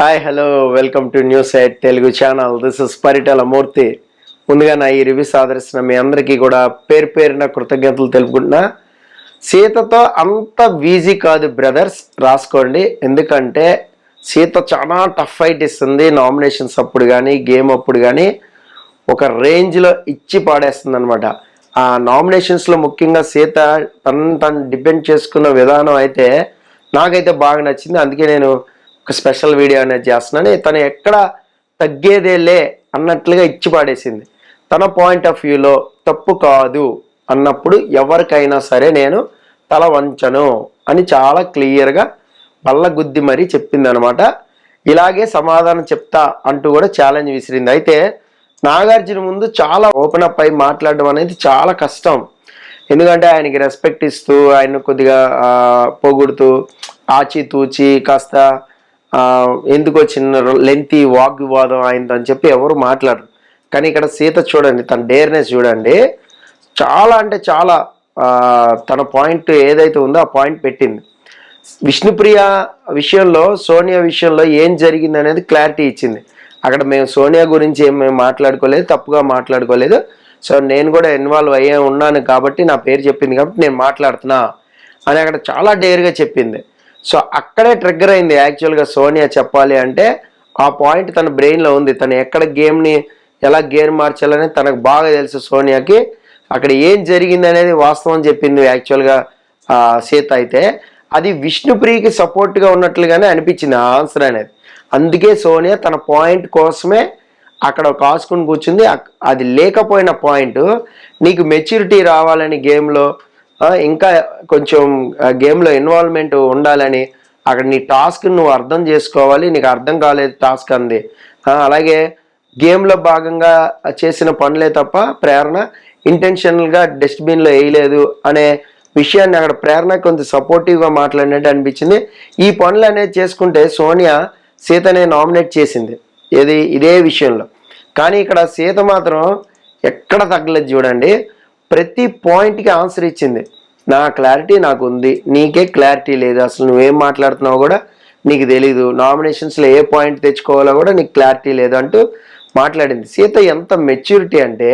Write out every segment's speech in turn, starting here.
Hi hello welcome to news eight Telugu channel. This is Paritala Murthy. ముందుగా నా ఈ రివ్యూ సాదరిస్తున్న మీ అందరికీ కూడా పేరు పేరున కృతజ్ఞతలు తెలుపుకుంటున్నా. సీతతో అంత ఈజీ కాదు బ్రదర్స్, రాసుకోండి. ఎందుకంటే సీత చాలా టఫ్ ఫైట్ ఇస్తుంది. నామినేషన్స్ అప్పుడు కానీ గేమ్ అప్పుడు కానీ ఒక రేంజ్లో ఇచ్చి పాడేస్తుంది అనమాట. ఆ నామినేషన్స్లో ముఖ్యంగా సీత తను డిపెండ్ చేసుకున్న విధానం అయితే నాకైతే బాగా నచ్చింది. అందుకే నేను ఒక స్పెషల్ వీడియో అనేది చేస్తున్నాను. తను ఎక్కడ తగ్గేదేలే అన్నట్లుగా ఇచ్చి పాడేసింది. తన పాయింట్ ఆఫ్ వ్యూలో తప్పు కాదు అన్నప్పుడు ఎవరికైనా సరే నేను తల వంచను అని చాలా క్లియర్గా బల్లగుద్ది మరీ చెప్పింది అనమాట. ఇలాగే సమాధానం చెప్తా అంటూ కూడా ఛాలెంజ్ విసిరింది. అయితే నాగార్జున ముందు చాలా ఓపెన్ అప్ అయి మాట్లాడడం అనేది చాలా కష్టం. ఎందుకంటే ఆయనకి రెస్పెక్ట్ ఇస్తూ ఆయన కొద్దిగా పొగుడుతూ ఆచితూచి కాస్త ఎందుకో చిన్న లెంతీ వాగ్వివాదం అయింది అని చెప్పి ఎవరు మాట్లాడరు. కానీ ఇక్కడ సీత చూడండి, తన డేర్నెస్ చూడండి, చాలా అంటే చాలా తన పాయింట్ ఏదైతే ఉందో ఆ పాయింట్ పెట్టింది. విష్ణుప్రియ విషయంలో సోనియా విషయంలో ఏం జరిగింది అనేది క్లారిటీ ఇచ్చింది. అక్కడ మేము సోనియా గురించి మేము మాట్లాడుకోలేదు, తప్పుగా మాట్లాడుకోలేదు. సో నేను కూడా ఇన్వాల్వ్ అయ్యే ఉన్నాను కాబట్టి నా పేరు చెప్పింది కాబట్టి నేను మాట్లాడుతున్నా అని అక్కడ చాలా డేర్గా చెప్పింది. సో అక్కడే ట్రిగ్గర్ అయింది యాక్చువల్గా సోనియా చెప్పాలి అంటే. ఆ పాయింట్ తన బ్రెయిన్లో ఉంది. తను ఎక్కడ గేమ్ని ఎలా గేమ్ మార్చాలని తనకు బాగా తెలుసు సోనియాకి. అక్కడ ఏం జరిగింది అనేది వాస్తవం చెప్పింది యాక్చువల్గా సీత. అయితే అది విష్ణుప్రియకి సపోర్ట్గా ఉన్నట్లుగానే అనిపించింది ఆ ఆన్సర్ అనేది. అందుకే సోనియా తన పాయింట్ కోసమే అక్కడ కాసుకుని కూర్చుంది. అది లేకపోయిన పాయింట్, నీకు మెచ్యూరిటీ రావాలని గేమ్లో, ఇంకా కొంచెం గేమ్లో ఇన్వాల్వ్మెంట్ ఉండాలని, అక్కడ నీ టాస్క్ నువ్వు అర్థం చేసుకోవాలి, నీకు అర్థం కాలేదు టాస్క్ అంది. అలాగే గేమ్లో భాగంగా చేసిన పనులే తప్ప ప్రేరణ ఇంటెన్షనల్గా డస్ట్బిన్లో వేయలేదు అనే విషయాన్ని అక్కడ ప్రేరణ కొంచెం సపోర్టివ్గా మాట్లాడినట్టు అనిపించింది. ఈ పనులు అనేది చేసుకుంటే సోనియా సీతనే నామినేట్ చేసింది ఇదే విషయంలో. కానీ ఇక్కడ సీత మాత్రం ఎక్కడ తగ్గలేదు చూడండి. ప్రతి పాయింట్కి ఆన్సర్ ఇచ్చింది. నా క్లారిటీ నాకు ఉంది, నీకే క్లారిటీ లేదు, అసలు నువ్వేం మాట్లాడుతున్నావు కూడా నీకు తెలీదు, నామినేషన్స్లో ఏ పాయింట్ తెచ్చుకోవాలో కూడా నీకు క్లారిటీ లేదు అంటూ మాట్లాడింది. సీత ఎంత మెచ్యూరిటీ అంటే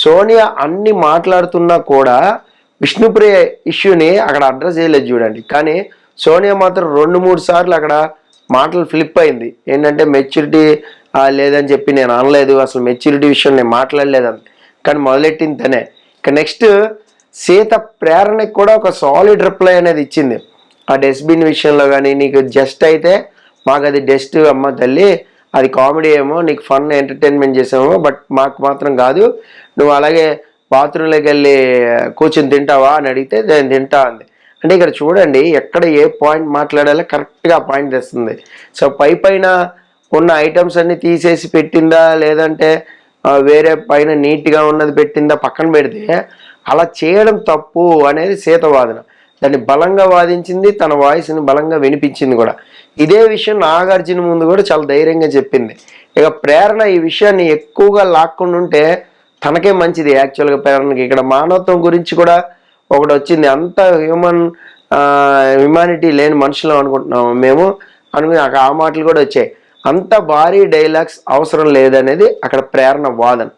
సోనియా అన్ని మాట్లాడుతున్నా కూడా విష్ణుప్రియ ఇష్యూని అక్కడ అడ్రస్ చేయలేదు చూడండి. కానీ సోనియా మాత్రం 2-3 సార్లు అక్కడ మాటలు ఫ్లిప్ అయింది. ఏంటంటే మెచ్యూరిటీ లేదని చెప్పి నేను అనలేదు, అసలు మెచ్యూరిటీ విషయం నేను మాట్లాడలేదని. కానీ మొదలెట్టింది తనే. ఇక నెక్స్ట్ సీత ప్రేరణకి కూడా ఒక సాలిడ్ రిప్లై అనేది ఇచ్చింది. ఆ డస్ట్బిన్ విషయంలో కానీ, నీకు జస్ట్ అయితే మాకు అది డస్ట్ అమ్మ తల్లి, అది కామెడీ ఏమో, నీకు ఫన్ ఎంటర్టైన్మెంట్ చేసామో, బట్ మాకు మాత్రం కాదు. నువ్వు అలాగే బాత్రూంలోకి వెళ్ళి కూర్చొని తింటావా అని అడిగితే నేను తింటా అంది. అంటే ఇక్కడ చూడండి ఎక్కడ ఏ పాయింట్ మాట్లాడాలో కరెక్ట్గా పాయింట్ తెస్తుంది. సో పైన ఉన్న ఐటమ్స్ అన్ని తీసేసి పెట్టిందా, లేదంటే వేరే పైన నీట్గా ఉన్నది పెట్టిందా పక్కన పెడితే అలా చేయడం తప్పు అనేది సీత వాదన. దాన్ని బలంగా వాదించింది, తన వాయిస్ని బలంగా వినిపించింది కూడా. ఇదే విషయం నాగార్జున ముందు కూడా చాలా ధైర్యంగా చెప్పింది. ఇక ప్రేరణ ఈ విషయాన్ని ఎక్కువగా లాక్కుండా ఉంటే తనకే మంచిది యాక్చువల్గా ప్రేరణకి. ఇక్కడ మానవత్వం గురించి కూడా ఒకటి వచ్చింది. అంత హ్యుమానిటీ లేని మనుషులు అనుకుంటున్నాము మేము అనుకుని ఆ మాటలు కూడా వచ్చాయి. అంత భారీ డైలాగ్స్ అవసరం లేదనేది అక్కడ ప్రేరణ వాదన.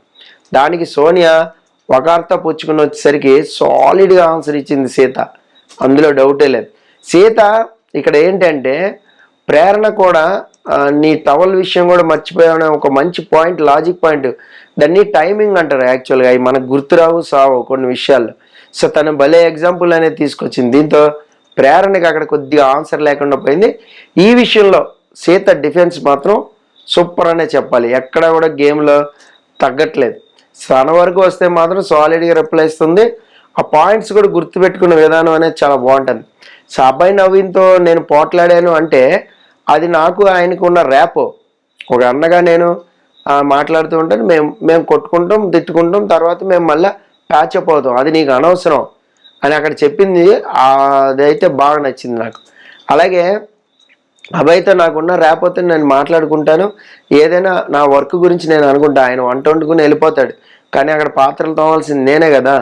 దానికి సోనియా వకార్త పుచ్చుకుని వచ్చేసరికి సాలిడ్గా ఆన్సర్ ఇచ్చింది సీత, అందులో డౌటే లేదు. సీత ఇక్కడ ఏంటంటే ప్రేరణ కూడా నీ టవల్ విషయం కూడా మర్చిపోయామనే ఒక మంచి పాయింట్, లాజిక్ పాయింట్. దాన్ని టైమింగ్ అంటారు యాక్చువల్గా. అవి మనకు గుర్తురావు సావు కొన్ని విషయాల్లో. సో తను భలే ఎగ్జాంపుల్ అనేది తీసుకొచ్చింది. దీంతో ప్రేరణకి అక్కడ కొద్దిగా ఆన్సర్ లేకుండా పోయింది. ఈ విషయంలో సీత డిఫెన్స్ మాత్రం సూపర్ అనే చెప్పాలి. ఎక్కడ కూడా గేమ్లో తగ్గట్లేదు. తన వరకు వస్తే మాత్రం సాలిడ్గా రిప్లై ఇస్తుంది. ఆ పాయింట్స్ కూడా గుర్తుపెట్టుకున్న విధానం అనేది చాలా బాగుంటుంది. సో అబ్బాయి నవీన్తో నేను పోట్లాడాను అంటే అది నాకు ఆయనకు ఉన్న ర్యాపో. ఒక అన్నగా నేను మాట్లాడుతూ ఉంటాను, మేము కొట్టుకుంటాం, తిట్టుకుంటాం, తర్వాత మేము మళ్ళీ ప్యాచప్ అవుతాం, అది నీకు అనవసరం అని అక్కడ చెప్పింది. అదైతే బాగా నచ్చింది నాకు. అలాగే అబ్బాయితో నాకున్న ర్యాపోతే నేను మాట్లాడుకుంటాను, ఏదైనా నా వర్క్ గురించి నేను అనుకుంటా. ఆయన వంట వండుకుని వెళ్ళిపోతాడు, కానీ అక్కడ పాత్రలు తోమాల్సింది నేనే కదా.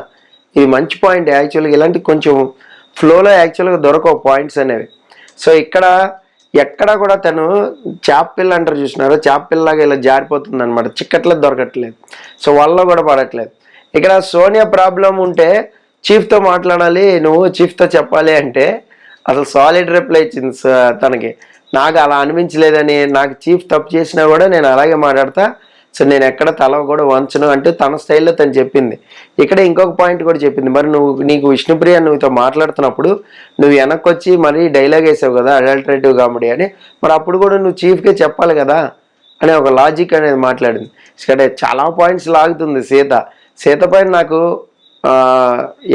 ఇది మంచి పాయింట్ యాక్చువల్గా. ఇలాంటి కొంచెం ఫ్లోలో యాక్చువల్గా దొరకవు పాయింట్స్ అనేవి. సో ఇక్కడ ఎక్కడా కూడా తను చేప పిల్ల అంటారు చూసినారు, చేప పిల్లలాగా ఇలా జారిపోతుంది అనమాట, చిక్కట్లేదు, దొరకట్లేదు. సో వాళ్ళలో కూడా పడట్లేదు. ఇక్కడ సోనియా ప్రాబ్లం ఉంటే చీఫ్తో మాట్లాడాలి, నువ్వు చీఫ్తో చెప్పాలి అంటే అసలు సాలిడ్ రిప్లై ఇచ్చింది తనకి. నాకు అలా అనిపించలేదని, నాకు చీఫ్ తప్పు చేసినా కూడా నేను అలాగే మాట్లాడతా, సో నేను ఎక్కడ తల కూడా వంచను అంటే తన స్టైల్లో తను చెప్పింది. ఇక్కడ ఇంకొక పాయింట్ కూడా చెప్పింది, మరి నీకు విష్ణుప్రియ నువ్వుతో మాట్లాడుతున్నప్పుడు నువ్వు వెనక్కి వచ్చి మరి డైలాగ్ వేసావు కదా అడల్టరేటివ్ కామెడీ అని, మరి అప్పుడు కూడా నువ్వు చీఫ్కే చెప్పాలి కదా అనే ఒక లాజిక్ అనేది మాట్లాడింది. ఇక్కడ చాలా పాయింట్స్ లాగుతుంది సీత పైన నాకు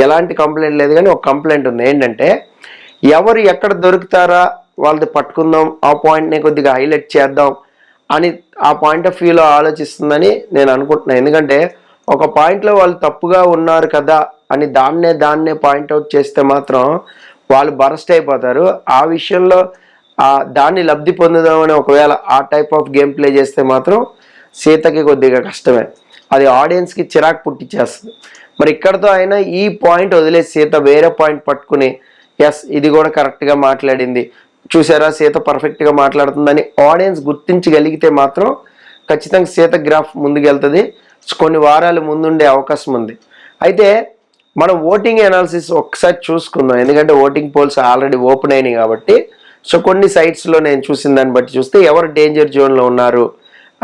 ఎలాంటి కంప్లైంట్ లేదు, కానీ ఒక కంప్లైంట్ ఉంది. ఏంటంటే ఎవరు ఎక్కడ దొరుకుతారా వాళ్ళది పట్టుకుందాం, ఆ పాయింట్ని కొద్దిగా హైలైట్ చేద్దాం అని ఆ పాయింట్ ఆఫ్ వ్యూలో ఆలోచిస్తుందని నేను అనుకుంటున్నాను. ఎందుకంటే ఒక పాయింట్లో వాళ్ళు తప్పుగా ఉన్నారు కదా అని దాన్నే పాయింట్అవుట్ చేస్తే మాత్రం వాళ్ళు బరస్ట్ అయిపోతారు. ఆ విషయంలో దాన్ని లబ్ధి పొందుదామని ఒకవేళ ఆ టైప్ ఆఫ్ గేమ్ ప్లే చేస్తే మాత్రం సీతకి కొద్దిగా కష్టమే, అది ఆడియన్స్కి చిరాకు పుట్టించేస్తుంది. మరి ఇక్కడతో అయినా ఈ పాయింట్ వదిలేసి సీత వేరే పాయింట్ పట్టుకుని ఎస్ ఇది కూడా కరెక్ట్గా మాట్లాడింది, చూసారా సీత పర్ఫెక్ట్గా మాట్లాడుతుందని ఆడియన్స్ గుర్తించగలిగితే మాత్రం ఖచ్చితంగా సీత గ్రాఫ్ ముందుకెళ్తుంది, కొన్ని వారాలు ముందుండే అవకాశం ఉంది. అయితే మనం ఓటింగ్ అనాలిసిస్ ఒక్కసారి చూసుకుందాం, ఎందుకంటే ఓటింగ్ పోల్స్ ఆల్రెడీ ఓపెన్ అయినాయి కాబట్టి. సో కొన్ని సైట్స్లో నేను చూసిన దాన్ని బట్టి చూస్తే ఎవరు డేంజర్ జోన్లో ఉన్నారు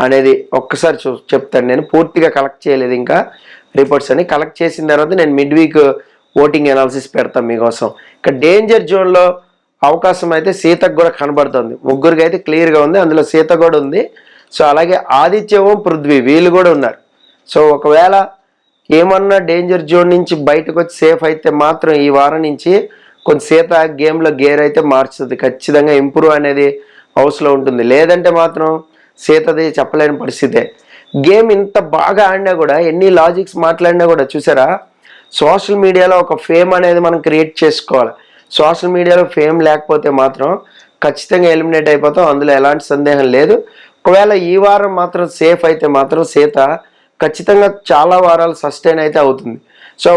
అనేది ఒక్కసారి చెప్తాను. నేను పూర్తిగా కలెక్ట్ చేయలేదు ఇంకా రిపోర్ట్స్ అని, కలెక్ట్ చేసిన తర్వాత నేను మిడ్ వీక్ ఓటింగ్ అనాలిసిస్ పెడతాను మీకోసం. ఇక డేంజర్ జోన్లో అవకాశం అయితే సీతకు కూడా కనబడుతుంది, ముగ్గురికి అయితే క్లియర్గా ఉంది, అందులో సీత కూడా ఉంది. సో అలాగే ఆదిత్య ఓం పృథ్వీ వీళ్ళు కూడా ఉన్నారు. సో ఒకవేళ ఏమన్నా డేంజర్ జోన్ నుంచి బయటకు వచ్చి సేఫ్ అయితే మాత్రం ఈ వారం నుంచి కొంచెం సీత గేమ్లో గేర్ అయితే మార్చుతుంది, ఖచ్చితంగా ఇంప్రూవ్ అనేది హౌస్లో ఉంటుంది. లేదంటే మాత్రం సీతది చెప్పలేని పరిస్థితే. గేమ్ ఇంత బాగా ఆడినా కూడా, ఎన్ని లాజిక్స్ మాట్లాడినా కూడా చూసారా, సోషల్ మీడియాలో ఒక ఫేమ్ అనేది మనం క్రియేట్ చేసుకోవాలి. సోషల్ మీడియాలో ఫేమ్ లేకపోతే మాత్రం ఖచ్చితంగా ఎలిమినేట్ అయిపోతాం, అందులో ఎలాంటి సందేహం లేదు. ఒకవేళ ఈ వారం మాత్రం సేఫ్ అయితే మాత్రం సీత ఖచ్చితంగా చాలా వారాలు సస్టైన్ అయితే అవుతుంది. సో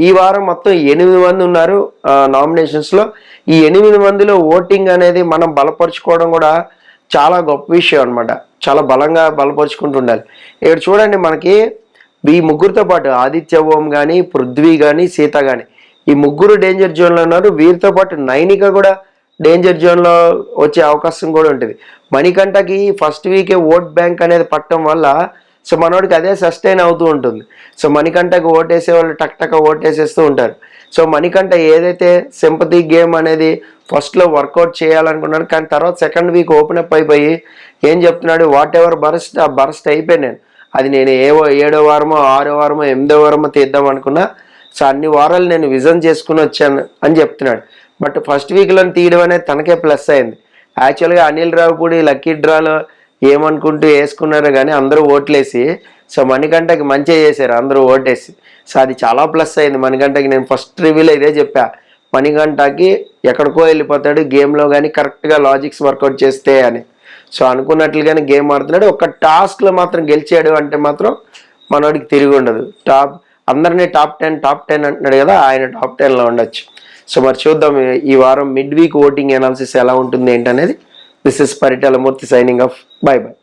ఈ వారం మొత్తం 8 మంది ఉన్నారు నామినేషన్స్లో. ఈ 8 మందిలో ఓటింగ్ అనేది మనం బలపరుచుకోవడం కూడా చాలా గొప్ప విషయం అనమాట, చాలా బలంగా బలపరుచుకుంటూ ఉండాలి. ఇక్కడ చూడండి, మనకి ఈ ముగ్గురితో పాటు ఆదిత్య ఓం కానీ, పృథ్వీ కానీ, సీత కానీ, ఈ ముగ్గురు డేంజర్ జోన్లో ఉన్నారు. వీరితో పాటు నైనిక కూడా డేంజర్ జోన్లో వచ్చే అవకాశం కూడా ఉంటుంది. మణికంఠకి ఫస్ట్ వీకే ఓట్ బ్యాంక్ అనేది పట్టడం వల్ల సో మనోడికి అదే సస్టైన్ అవుతూ ఉంటుంది. సో మణికంఠకి ఓటేసే వాళ్ళు టక్ ఓటేసేస్తూ ఉంటారు. సో మణికంఠ ఏదైతే సింపతి గేమ్ అనేది ఫస్ట్లో వర్కౌట్ చేయాలనుకున్నాడు, కానీ తర్వాత సెకండ్ వీక్ ఓపెన్ అప్ అయిపోయి ఏం చెప్తున్నాడు, వాట్ ఎవర్ బరస్ట్ ఆ బరస్ట్ అయిపోయాను నేను, అది నేను 7వ వారమో 6వ వారమో 8వ వారమో తీద్దాం అనుకున్నా, సో అన్ని వారాలు నేను విజన్ చేసుకుని వచ్చాను అని చెప్తున్నాడు. బట్ ఫస్ట్ వీక్లో తీయడం అనేది తనకే ప్లస్ అయింది. యాక్చువల్గా అనిల్ రావుపూడి లక్కీ డ్రాలో ఏమనుకుంటూ వేసుకున్నారు, కానీ అందరూ ఓట్లేసి సో మణికంఠకి మంచిగా చేశారు అందరూ ఓటేసి. సో అది చాలా ప్లస్ అయింది మణికంఠకి. నేను ఫస్ట్ రివ్యూలో ఇదే చెప్పా, మణికంఠకి ఎక్కడికో వెళ్ళిపోతాడు గేమ్లో కానీ కరెక్ట్గా లాజిక్స్ వర్కౌట్ చేస్తే అని. సో అనుకున్నట్లుగానే గేమ్ ఆడుతున్నాడు. ఒక టాస్క్లో మాత్రం గెలిచాడు అంటే మాత్రం మనోడికి తిరిగి ఉండదు. అందరినీ టాప్ 10 అంటున్నాడు కదా, ఆయన టాప్ 10లో ఉండొచ్చు. సో మరి చూద్దాం ఈ వారం మిడ్ వీక్ ఓటింగ్ అనాలిసిస్ ఎలా ఉంటుంది ఏంటనేది. This is Paritala Murthy signing off. By by.